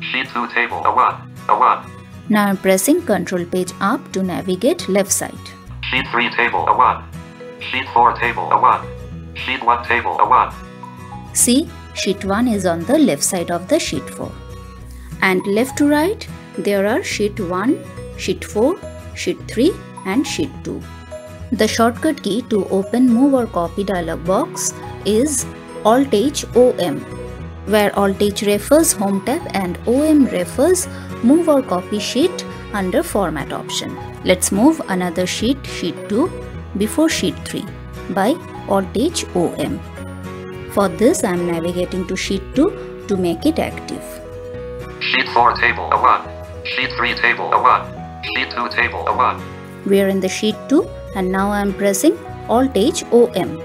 Sheet 2 table A1. A1. Now I'm pressing Ctrl page up to navigate left side. Sheet 3 table A1. Sheet 4 table A1. Sheet 1 table A1. See, sheet 1 is on the left side of the sheet 4. And left to right, there are sheet 1, sheet 4, sheet 3 and sheet 2. The shortcut key to open Move or Copy dialog box is Alt-H OM, where Alt-H refers Home tab and OM refers Move or Copy sheet under Format option. Let's move another sheet, sheet 2, before sheet 3 by Alt-H OM. For this, I am navigating to sheet 2 to make it active. Sheet 4 table A1. Sheet 3 table A1. Sheet 2 table A1. We are in the sheet 2 and now I am pressing Alt-H OM.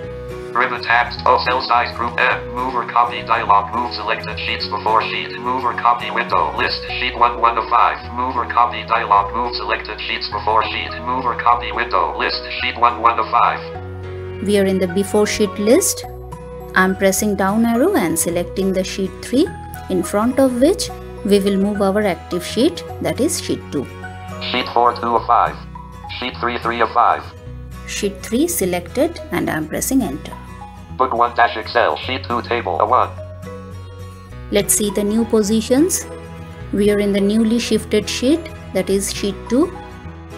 Ribbon tabs. Cell size group M. Move or copy dialog. Move selected sheets before sheet. Move or copy window. List. Sheet 1 of 5. Move or copy dialog. Move selected sheets before sheet. Move or copy window. List. Sheet 1 of 5. We are in the before sheet list. I am pressing down arrow and selecting the sheet 3, in front of which we will move our active sheet, that is sheet 2. Sheet 4 2 of 5. Sheet 3 of 5. Sheet 3 selected and I am pressing enter. Book 1-Excel. Sheet 2 table A1. Let's see the new positions. We are in the newly shifted sheet, that is sheet 2,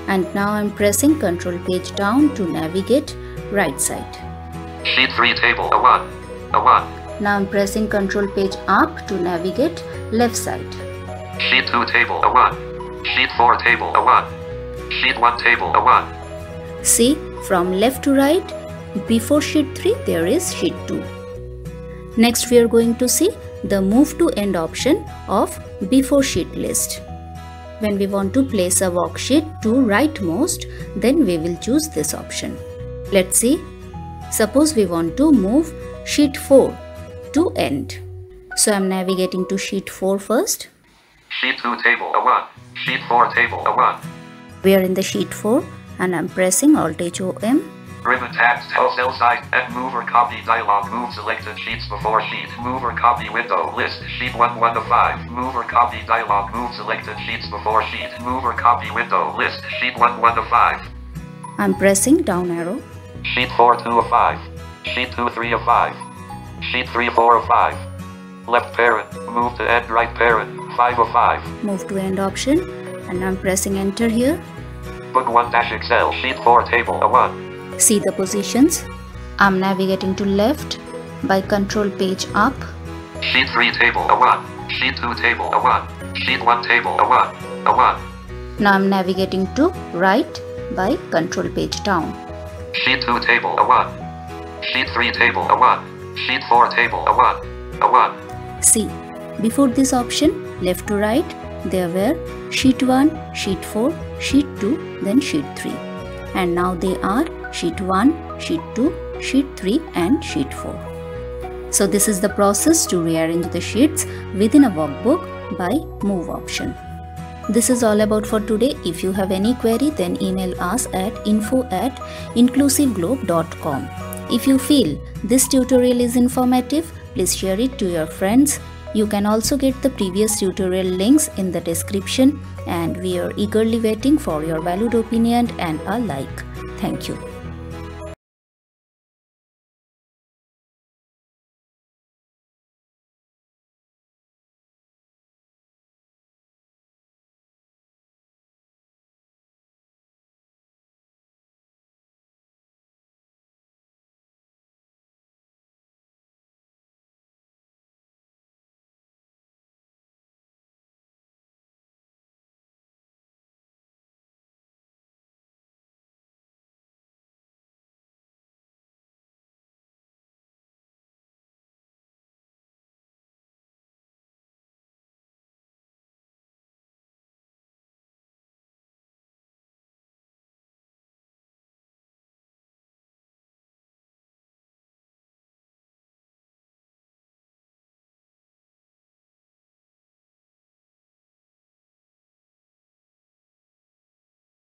and now I am pressing Ctrl page down to navigate right side. Sheet 3 table A1. A1. Now I am pressing Ctrl page up to navigate left side. Sheet 2 table A1. Sheet 4 table A1. Sheet 1 table A1. See, from left to right, before sheet 3 there is sheet 2. Next we are going to see the move to end option of before sheet list. When we want to place a worksheet to rightmost, then we will choose this option. Let's see. Suppose we want to move sheet 4 to end. So I am navigating to sheet 4 first. Sheet 2 table A1. Sheet 4 table A1. We are in the sheet 4 and I am pressing Alt-H OM. Ribbon tabs. Cell size and move or copy dialog. Move selected sheets before sheet. Move or copy window. List. Sheet 1 of 5. Move or copy dialog. Move selected sheets before sheet. Move or copy window. List. Sheet 1 of 5. I am pressing down arrow. Sheet 4 2 of 5. Sheet 2 3 of 5. Sheet 3 4 of 5. Left parent. Move to end right parent. 5 of 5. Move to end option and I am pressing enter here. Book 1-Excel. Sheet 4 table A1. See the positions. I am navigating to left by Ctrl page up. Sheet 3 table A1. Sheet 2 table A1. Sheet 1 table A1. A1. Now I am navigating to right by Ctrl page down. Sheet 2 table A1. Sheet 3 table A1. Sheet 4 table A1. A1. See, before this option, left to right, there were sheet 1, sheet 4, sheet 2, then sheet 3. And now they are sheet 1, sheet 2, sheet 3 and sheet 4. So this is the process to rearrange the sheets within a workbook by move option. This is all about for today. If you have any query, then email us at info@inclusiveglobe.com. If you feel this tutorial is informative, please share it to your friends. You can also get the previous tutorial links in the description, and we are eagerly waiting for your valued opinion and a like. Thank you.